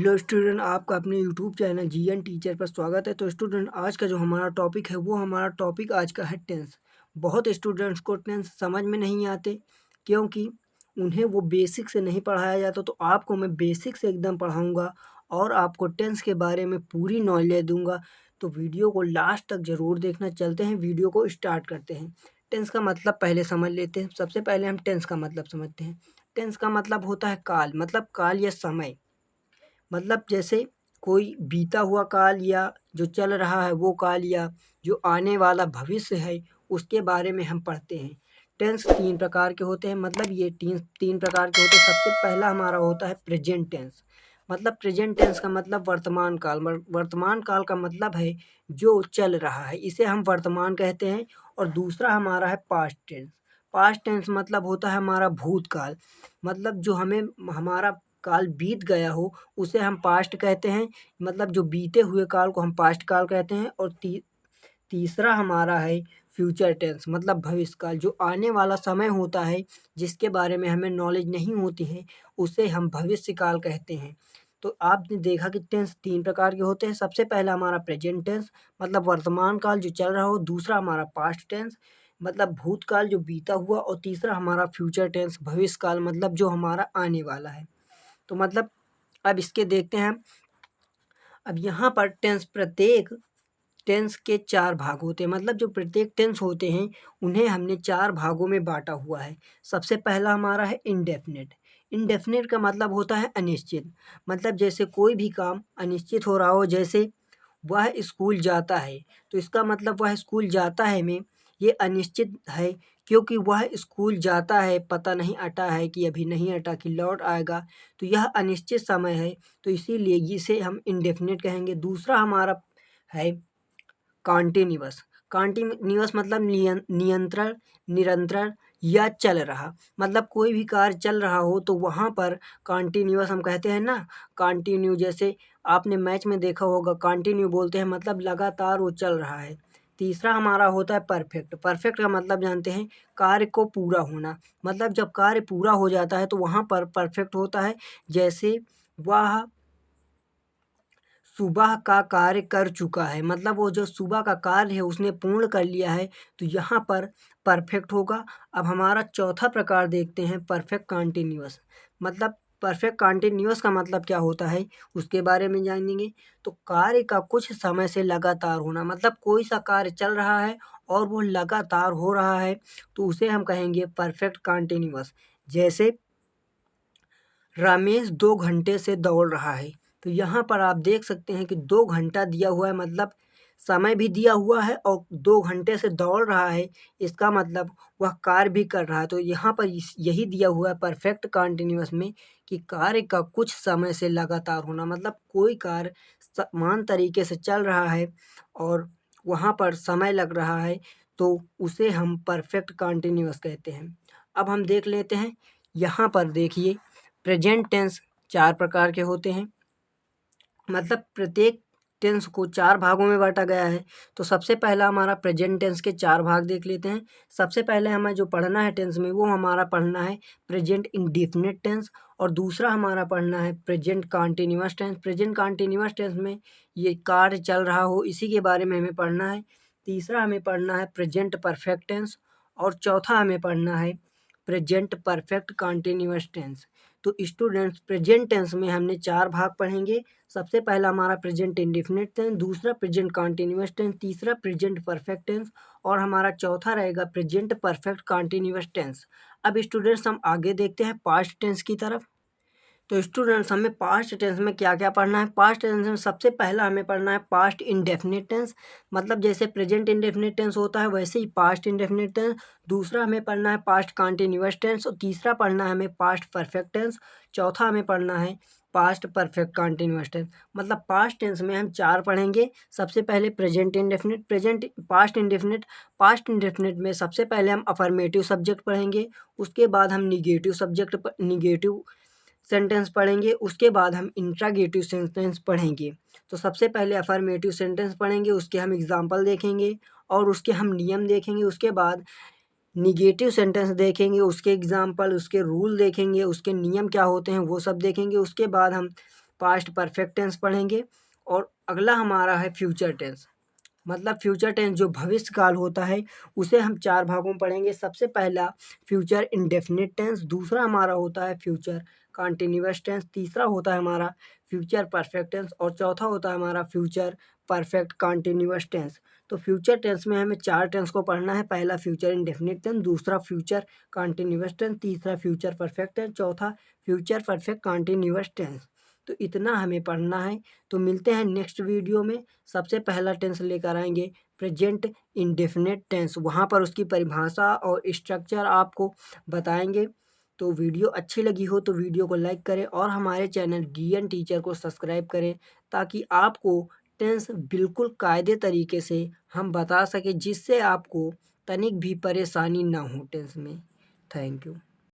Hello student, आपका अपने YouTube channel GN teacher पर स्वागत है। तो स्टूडेंट, आज का जो हमारा टॉपिक है वो हमारा टॉपिक आज का है टेंस। बहुत स्टूडेंट्स को टेंस समझ में नहीं आते क्योंकि उन्हें वो बेसिक से नहीं पढ़ाया जाता। तो आपको मैं बेसिक से एकदम पढ़ाऊँगा और आपको टेंस के बारे में पूरी नॉलेज दूँगा। तो वीडियो को लास्ट तक ज़रूर देखना। चलते हैं, वीडियो को स्टार्ट करते हैं। टेंस का मतलब पहले समझ लेते हैं। सबसे पहले हम टेंस का मतलब समझते हैं। टेंस का मतलब होता है काल, मतलब काल या समय। मतलब जैसे कोई बीता हुआ काल या जो चल रहा है वो काल या जो आने वाला भविष्य है उसके बारे में हम पढ़ते हैं। टेंस 3 प्रकार के होते हैं, मतलब ये तीन प्रकार के होते हैं। सबसे पहला हमारा होता है प्रेजेंट टेंस। मतलब प्रेजेंट टेंस का मतलब वर्तमान काल। वर्तमान काल का मतलब है जो चल रहा है, इसे हम वर्तमान कहते हैं। और दूसरा हमारा है पास्ट टेंस। पास्ट टेंस मतलब होता है हमारा भूतकाल। मतलब जो हमें हमारा काल बीत गया हो उसे हम पास्ट कहते हैं। मतलब जो बीते हुए काल को हम पास्ट काल कहते हैं। और तीसरा हमारा है फ्यूचर टेंस, मतलब भविष्य काल। जो आने वाला समय होता है जिसके बारे में हमें नॉलेज नहीं होती है उसे हम भविष्य काल कहते हैं। तो आपने देखा कि टेंस 3 प्रकार के होते हैं। सबसे पहला हमारा प्रेजेंट टेंस, मतलब वर्तमान काल जो चल रहा हो। दूसरा हमारा पास्ट टेंस, मतलब भूतकाल जो बीता हुआ। और तीसरा हमारा फ्यूचर टेंस, भविष्य काल, मतलब जो हमारा आने वाला है। तो मतलब अब इसके देखते हैं हम। अब यहाँ पर प्रत्येक टेंस के 4 भाग होते हैं। मतलब जो प्रत्येक टेंस होते हैं उन्हें हमने 4 भागों में बांटा हुआ है। सबसे पहला हमारा है इंडेफिनिट। इंडेफिनिट का मतलब होता है अनिश्चित। मतलब जैसे कोई भी काम अनिश्चित हो रहा हो, जैसे वह स्कूल जाता है, तो इसका मतलब वह स्कूल जाता है में ये अनिश्चित है क्योंकि वह स्कूल जाता है, पता नहीं अटा है कि अभी नहीं अटा कि लौट आएगा। तो यह अनिश्चित समय है, तो इसीलिए इसे हम इंडेफिनिट कहेंगे। दूसरा हमारा है कॉन्टिन्यूअस। कॉन्टिन्यूअस मतलब नियंत्रण, निरंतर या चल रहा। मतलब कोई भी कार्य चल रहा हो तो वहाँ पर कॉन्टिन्यूअस हम कहते हैं ना। कॉन्टिन्यू, जैसे आपने मैच में देखा होगा कॉन्टिन्यू बोलते हैं, मतलब लगातार वो चल रहा है। तीसरा हमारा होता है परफेक्ट। परफेक्ट का मतलब जानते हैं, कार्य को पूरा होना। मतलब जब कार्य पूरा हो जाता है तो वहाँ पर परफेक्ट होता है। जैसे वह सुबह का कार्य कर चुका है, मतलब वो जो सुबह का कार्य है उसने पूर्ण कर लिया है, तो यहाँ पर परफेक्ट होगा। अब हमारा चौथा प्रकार देखते हैं, परफेक्ट कॉन्टिन्यूअस। मतलब परफेक्ट कॉन्टिन्यूअस का मतलब क्या होता है उसके बारे में जानेंगे। तो कार्य का कुछ समय से लगातार होना। मतलब कोई सा कार्य चल रहा है और वो लगातार हो रहा है तो उसे हम कहेंगे परफेक्ट कॉन्टिन्यूअस। जैसे रमेश 2 घंटे से दौड़ रहा है, तो यहाँ पर आप देख सकते हैं कि 2 घंटा दिया हुआ है, मतलब समय भी दिया हुआ है और 2 घंटे से दौड़ रहा है। इसका मतलब वह कार्य भी कर रहा है। तो यहाँ पर यही दिया हुआ है परफेक्ट कॉन्टिन्यूअस में कि कार्य का कुछ समय से लगातार होना। मतलब कोई कार्य समान तरीके से चल रहा है और वहाँ पर समय लग रहा है तो उसे हम परफेक्ट कॉन्टिन्यूअस कहते हैं। अब हम देख लेते हैं, यहाँ पर देखिए प्रेजेंट टेंस 4 प्रकार के होते हैं। मतलब प्रत्येक टेंस को 4 भागों में बांटा गया है। तो सबसे पहला हमारा प्रेजेंट टेंस के 4 भाग देख लेते हैं। सबसे पहले हमें जो पढ़ना है टेंस में वो हमारा पढ़ना है प्रेजेंट इंडेफिनिट टेंस। और दूसरा हमारा पढ़ना है present continuous tense. Present continuous tense में ये कार्य चल रहा हो इसी के बारे में हमें पढ़ना है। तीसरा हमें पढ़ना है प्रेजेंट परफेक्ट टेंस। और चौथा हमें पढ़ना है प्रेजेंट परफेक्ट कॉन्टिन्यूअस टेंस। तो स्टूडेंट्स, प्रेजेंट टेंस में हमने 4 भाग पढ़ेंगे। सबसे पहला हमारा प्रेजेंट इंडेफिनिट टेंस, दूसरा प्रेजेंट कॉन्टिन्यूअस टेंस, तीसरा प्रेजेंट परफेक्ट टेंस और हमारा चौथा रहेगा प्रेजेंट परफेक्ट कॉन्टिन्यूअस टेंस। अब स्टूडेंट्स, हम आगे देखते हैं पास्ट टेंस की तरफ। तो स्टूडेंट्स, हमें पास्ट टेंस में क्या क्या पढ़ना है। पास्ट टेंस में सबसे पहला हमें पढ़ना है पास्ट इंडेफिनिट टेंस। मतलब जैसे प्रेजेंट इंडेफिनिट टेंस होता है वैसे ही पास्ट इंडेफिनिट टेंस। दूसरा हमें पढ़ना है पास्ट कॉन्टिन्यूअस टेंस और तीसरा पढ़ना है हमें पास्ट परफेक्ट टेंस। चौथा हमें पढ़ना है पास्ट परफेक्ट कॉन्टिन्यूअस टेंस। मतलब पास्ट टेंस में हम 4 पढ़ेंगे। सबसे पहले प्रेजेंट इंडेफिनिट, पास्ट इंडेफिनिट में सबसे पहले हम अफर्मेटिव सब्जेक्ट पढ़ेंगे। उसके बाद हम निगेटिव सेंटेंस पढ़ेंगे। उसके बाद हम इंट्रागेटिव सेंटेंस पढ़ेंगे। तो सबसे पहले अफर्मेटिव सेंटेंस पढ़ेंगे, उसके हम एग्जाम्पल देखेंगे और उसके हम नियम देखेंगे। उसके बाद निगेटिव सेंटेंस देखेंगे, उसके एग्जाम्पल, उसके रूल देखेंगे, उसके नियम क्या होते हैं वो सब देखेंगे। उसके बाद हम पास्ट परफेक्ट टेंस पढ़ेंगे और अगला हमारा है फ्यूचर टेंस। मतलब फ्यूचर टेंस जो भविष्य काल होता है उसे हम 4 भागों में पढ़ेंगे। सबसे पहला फ्यूचर इंडेफिनिट टेंस, दूसरा हमारा होता है फ्यूचर कंटीन्यूअस टेंस, तीसरा होता है हमारा फ्यूचर परफेक्ट टेंस और चौथा होता है हमारा फ्यूचर परफेक्ट कंटीन्यूअस टेंस। तो फ्यूचर टेंस में हमें 4 टेंस को पढ़ना है। पहला फ्यूचर इंडेफिनिट टेंस, दूसरा फ्यूचर कंटीन्यूअस टेंस, तीसरा फ्यूचर परफेक्ट टेंस, चौथा फ्यूचर परफेक्ट कंटीन्यूअस टेंस। तो इतना हमें पढ़ना है। तो मिलते हैं नेक्स्ट वीडियो में। सबसे पहला टेंस लेकर आएंगे प्रेजेंट इंडेफिनिट टेंस, वहाँ पर उसकी परिभाषा और स्ट्रक्चर आपको बताएंगे। तो वीडियो अच्छी लगी हो तो वीडियो को लाइक करें और हमारे चैनल डीएन टीचर को सब्सक्राइब करें, ताकि आपको टेंस बिल्कुल कायदे तरीके से हम बता सकें, जिससे आपको तनिक भी परेशानी ना हो टेंस में। Thank you.